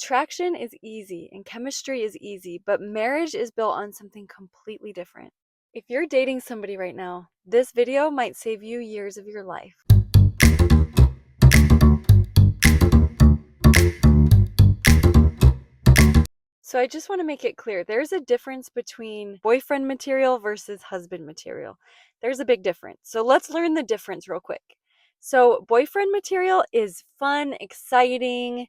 Attraction is easy and chemistry is easy, but marriage is built on something completely different. If you're dating somebody right now, this video might save you years of your life. So I just want to make it clear, there's a difference between boyfriend material versus husband material. There's a big difference. So let's learn the difference real quick. So boyfriend material is fun, exciting,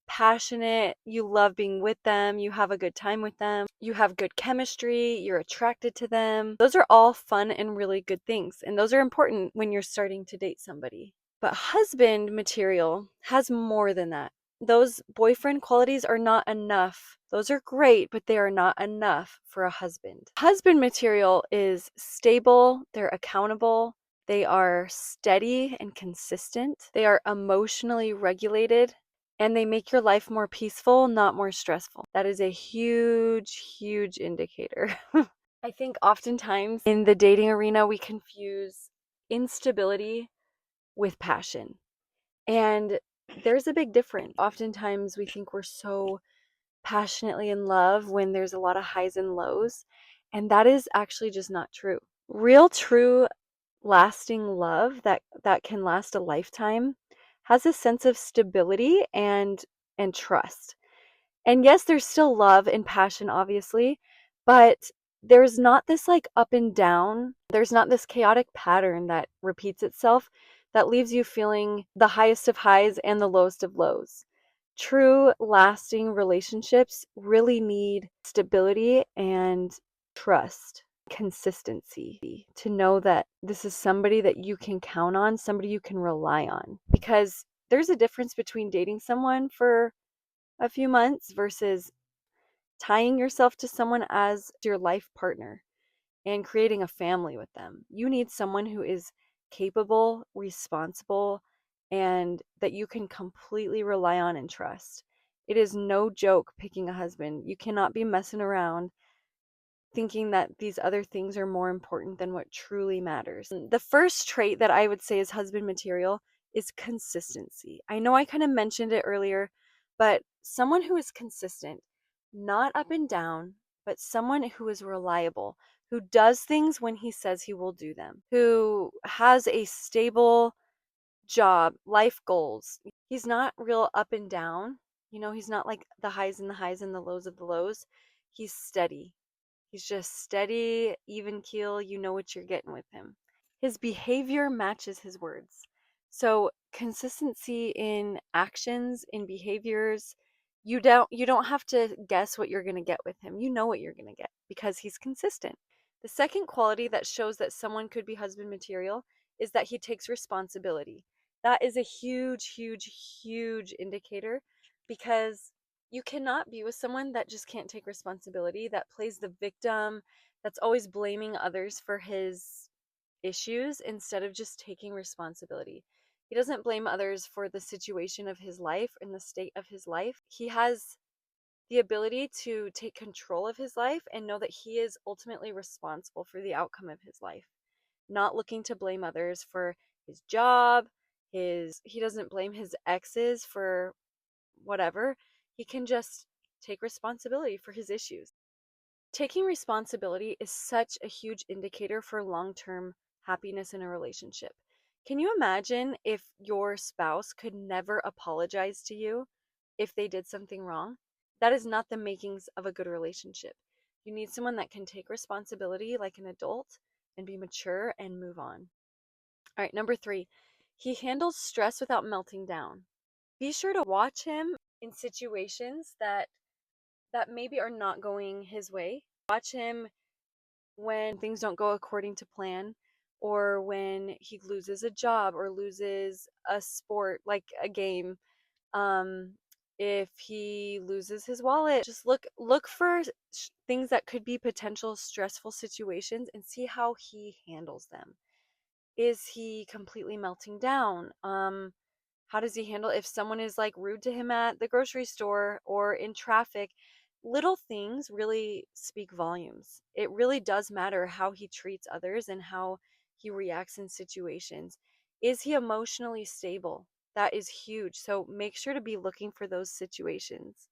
passionate. You love being with them. You have a good time with them. You have good chemistry. You're attracted to them. Those are all fun and really good things. And those are important when you're starting to date somebody. But husband material has more than that. Those boyfriend qualities are not enough. Those are great, but they are not enough for a husband. Husband material is stable, they're accountable, they are steady and consistent, they are emotionally regulated, and they make your life more peaceful, not more stressful. That is a huge, huge indicator. I think oftentimes in the dating arena, we confuse instability with passion. And there's a big difference. Oftentimes we think we're so passionately in love when there's a lot of highs and lows, and that is actually just not true. Real true lasting love that can last a lifetime has a sense of stability and trust. And yes, there's still love and passion obviously, but there's not this like up and down. There's not this chaotic pattern that repeats itself that leaves you feeling the highest of highs and the lowest of lows. True lasting relationships really need stability and trust, consistency, to know that this is somebody that you can count on, somebody you can rely on. Because there's a difference between dating someone for a few months versus tying yourself to someone as your life partner and creating a family with them. You need someone who is capable, responsible, and that you can completely rely on and trust. It is no joke picking a husband. You cannot be messing around thinking that these other things are more important than what truly matters. The first trait that I would say is husband material is consistency. I know I kind of mentioned it earlier, but someone who is consistent, not up and down, but someone who is reliable, who does things when he says he will do them, who has a stable job, life goals. He's not real up and down. He's not like the highs and the highs and the lows of the lows. He's steady. He's just steady, even keel. You know what you're getting with him. His behavior matches his words. So consistency in actions, in behaviors, you don't have to guess what you're going to get with him. You know what you're going to get because he's consistent. The second quality that shows that someone could be husband material is that he takes responsibility. That is a huge, huge, huge indicator because you cannot be with someone that just can't take responsibility, that plays the victim, that's always blaming others for his issues instead of just taking responsibility. He doesn't blame others for the situation of his life and the state of his life. He has the ability to take control of his life and know that he is ultimately responsible for the outcome of his life, not looking to blame others for his job, he doesn't blame his exes for whatever. He can just take responsibility for his issues. Taking responsibility is such a huge indicator for long-term happiness in a relationship. Can you imagine if your spouse could never apologize to you if they did something wrong? That is not the makings of a good relationship. You need someone that can take responsibility like an adult and be mature and move on. All right, number 3, he handles stress without melting down. Be sure to watch him in situations that maybe are not going his way. Watch him when things don't go according to plan, or when he loses a job or loses a sport like a game. Um, if he loses his wallet, just look for things that could be potential stressful situations and see how he handles them. Is he completely melting down? How does he handle if someone is like rude to him at the grocery store or in traffic? Little things really speak volumes. It really does matter how he treats others and how he reacts in situations. Is he emotionally stable? That is huge. So make sure to be looking for those situations.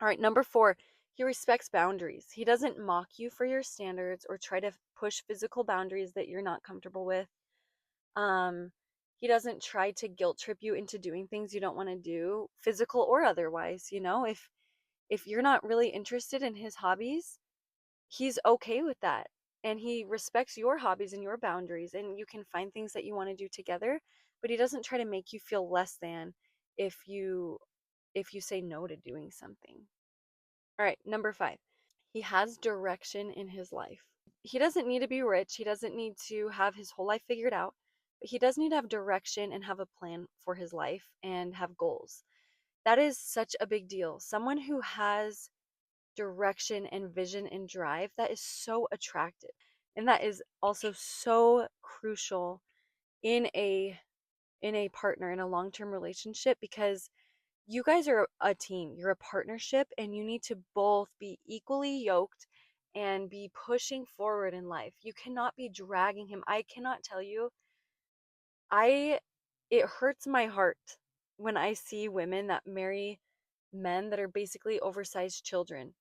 All right, number 4, he respects boundaries. He doesn't mock you for your standards or try to push physical boundaries that you're not comfortable with. Um, he doesn't try to guilt trip you into doing things you don't want to do, physical or otherwise, you know? If you're not really interested in his hobbies, he's okay with that. And he respects your hobbies and your boundaries, and you can find things that you want to do together, but he doesn't try to make you feel less than if you say no to doing something. All right, number 5. He has direction in his life. He doesn't need to be rich. He doesn't need to have his whole life figured out, but he does need to have direction and have a plan for his life and have goals. That is such a big deal. Someone who has direction and vision and drive, that is so attractive. And that is also so crucial in a partner, in a long-term relationship, because you guys are a team, you're a partnership, and you need to both be equally yoked and be pushing forward in life. You cannot be dragging him. I cannot tell you, I it hurts my heart when I see women that marry men that are basically oversized children.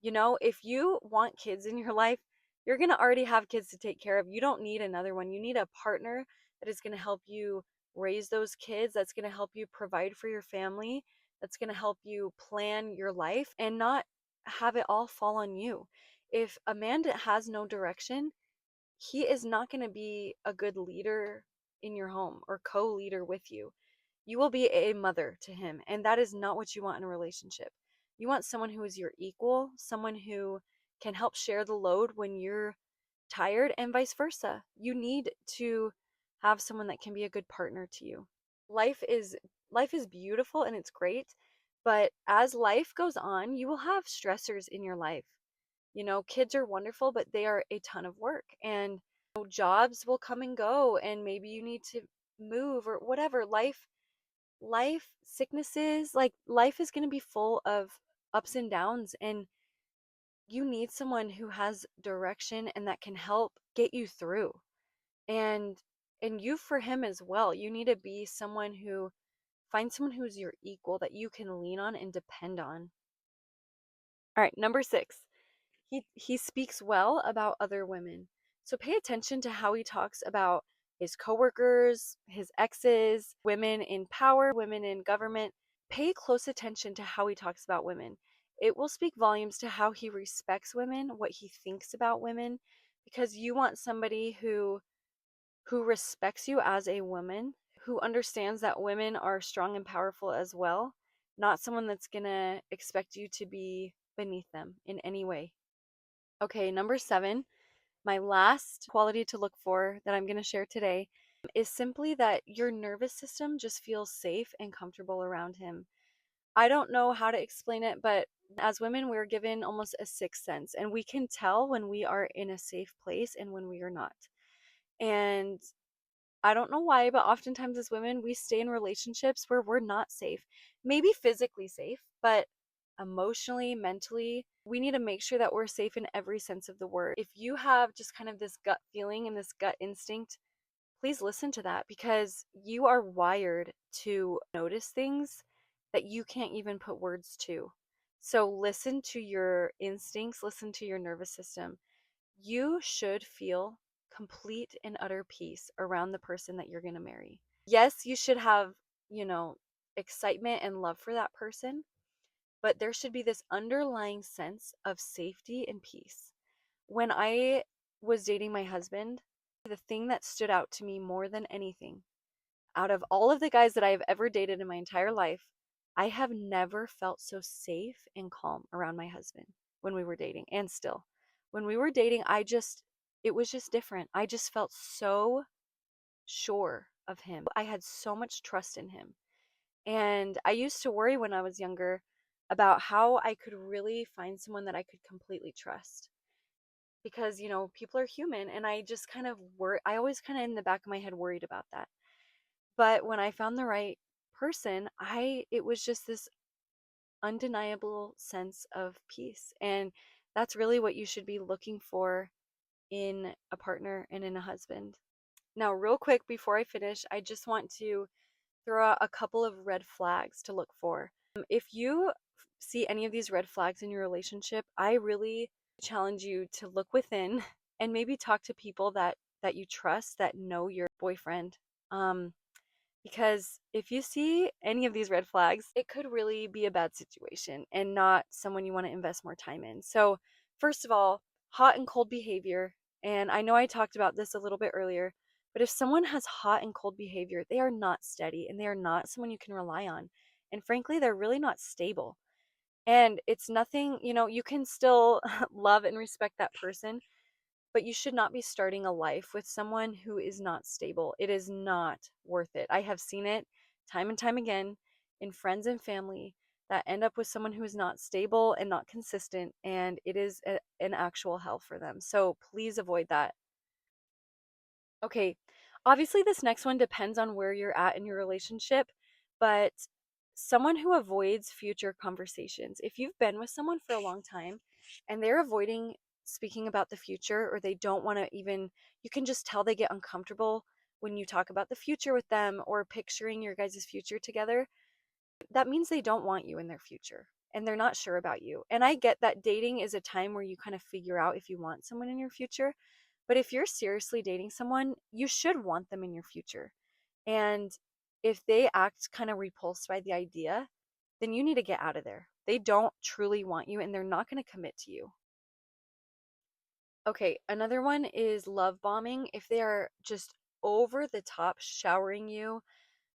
You know, if you want kids in your life, you're going to already have kids to take care of. You don't need another one. You need a partner that is going to help you raise those kids, that's going to help you provide for your family, that's going to help you plan your life and not have it all fall on you. If a man that has no direction, he is not going to be a good leader in your home or co-leader with you. You will be a mother to him, and that is not what you want in a relationship. You want someone who is your equal, someone who can help share the load when you're tired, and vice versa. You need to have someone that can be a good partner to you. Life is beautiful and it's great, but as life goes on, you will have stressors in your life. You know, kids are wonderful, but they are a ton of work, and jobs will come and go, and maybe you need to move or whatever. Life, sicknesses, like life is going to be full of ups and downs, and you need someone who has direction and that can help get you through. And you for him as well. You need to be someone who find someone who's your equal that you can lean on and depend on. All right, number 6. He speaks well about other women. So pay attention to how he talks about his coworkers, his exes, women in power, women in government. Pay close attention to how he talks about women. It will speak volumes to how he respects women, what he thinks about women, because you want somebody who respects you as a woman, who understands that women are strong and powerful as well, not someone that's going to expect you to be beneath them in any way. Okay, number 7, my last quality to look for that I'm going to share today is simply that your nervous system just feels safe and comfortable around him. I don't know how to explain it, but as women, we're given almost a sixth sense, and we can tell when we are in a safe place and when we are not. And I don't know why, but oftentimes as women, we stay in relationships where we're not safe. Maybe physically safe, but emotionally, mentally, we need to make sure that we're safe in every sense of the word. If you have just kind of this gut feeling and this gut instinct, please listen to that, because you are wired to notice things that you can't even put words to. So listen to your instincts, listen to your nervous system. You should feel complete and utter peace around the person that you're going to marry. Yes, you should have, you know, excitement and love for that person, but there should be this underlying sense of safety and peace. When I was dating my husband, the thing that stood out to me more than anything, out of all of the guys that I have ever dated in my entire life, I have never felt so safe and calm around my husband when we were dating, and still. When we were dating, it was just different. I just felt so sure of him. I had so much trust in him. And I used to worry when I was younger about how I could really find someone that I could completely trust. Because, you know, people are human, and I just kind of I always kind of in the back of my head worried about that. But when I found the right person, it was just this undeniable sense of peace. And that's really what you should be looking for in a partner and in a husband. Now, real quick before I finish, I just want to throw out a couple of red flags to look for. If you see any of these red flags in your relationship, I really challenge you to look within and maybe talk to people that you trust, that know your boyfriend. Because if you see any of these red flags, it could really be a bad situation and not someone you want to invest more time in. So, first of all, hot and cold behavior. And I know I talked about this a little bit earlier, but if someone has hot and cold behavior, they are not steady and they are not someone you can rely on. And frankly, they're really not stable. And it's nothing, you can still love and respect that person, but you should not be starting a life with someone who is not stable. It is not worth it. I have seen it time and time again in friends and family that end up with someone who is not stable and not consistent, and it is an actual hell for them. So please avoid that. Okay, obviously, this next one depends on where you're at in your relationship, but someone who avoids future conversations. If you've been with someone for a long time and they're avoiding speaking about the future, or they don't want to even, you can just tell they get uncomfortable when you talk about the future with them or picturing your guys' future together, that means they don't want you in their future and they're not sure about you. And I get that dating is a time where you kind of figure out if you want someone in your future. But if you're seriously dating someone, you should want them in your future. And if they act kind of repulsed by the idea, then you need to get out of there. They don't truly want you and they're not going to commit to you. Okay, another one is love bombing. If they are just over the top showering you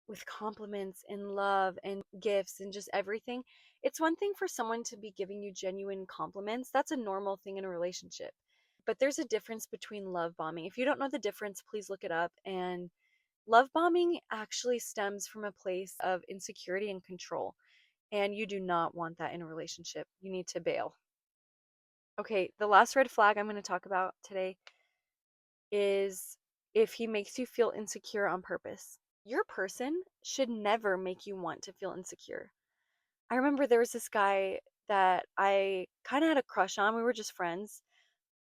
with compliments and love and gifts and just everything. It's one thing for someone to be giving you genuine compliments. That's a normal thing in a relationship. But there's a difference between love bombing. If you don't know the difference, please look it up. And love bombing actually stems from a place of insecurity and control. And you do not want that in a relationship. You need to bail. Okay, the last red flag I'm going to talk about today is if he makes you feel insecure on purpose. Your person should never make you want to feel insecure. I remember there was this guy that I kind of had a crush on. We were just friends,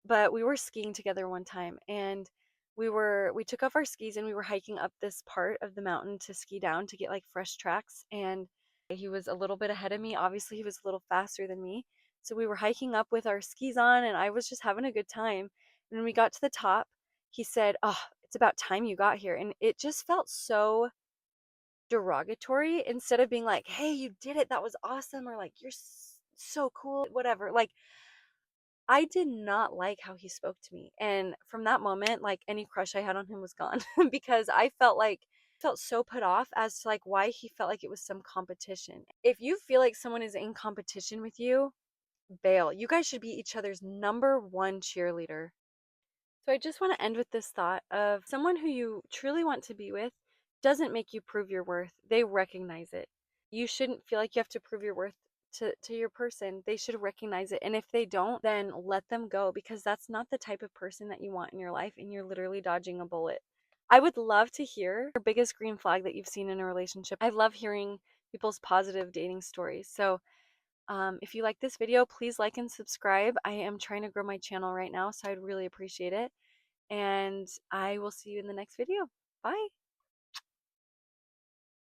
but we were skiing together one time, and we took off our skis and we were hiking up this part of the mountain to ski down to get like fresh tracks, and he was a little bit ahead of me. Obviously, he was a little faster than me. So we were hiking up with our skis on and I was just having a good time. And when we got to the top, he said, "Oh, it's about time you got here." And it just felt so derogatory instead of being like, "Hey, you did it. That was awesome," or like, "You're so cool," whatever. Like, I did not like how he spoke to me. And from that moment, like any crush I had on him was gone because I felt so put off as to like why he felt like it was some competition. If you feel like someone is in competition with you, bail. You guys should be each other's number one cheerleader. So I just want to end with this thought of someone who you truly want to be with doesn't make you prove your worth. They recognize it. You shouldn't feel like you have to prove your worth to your person. They should recognize it. And if they don't, then let them go because that's not the type of person that you want in your life and you're literally dodging a bullet. I would love to hear your biggest green flag that you've seen in a relationship. I love hearing people's positive dating stories. So if you like this video, please like and subscribe. I am trying to grow my channel right now, so I'd really appreciate it. And I will see you in the next video. Bye.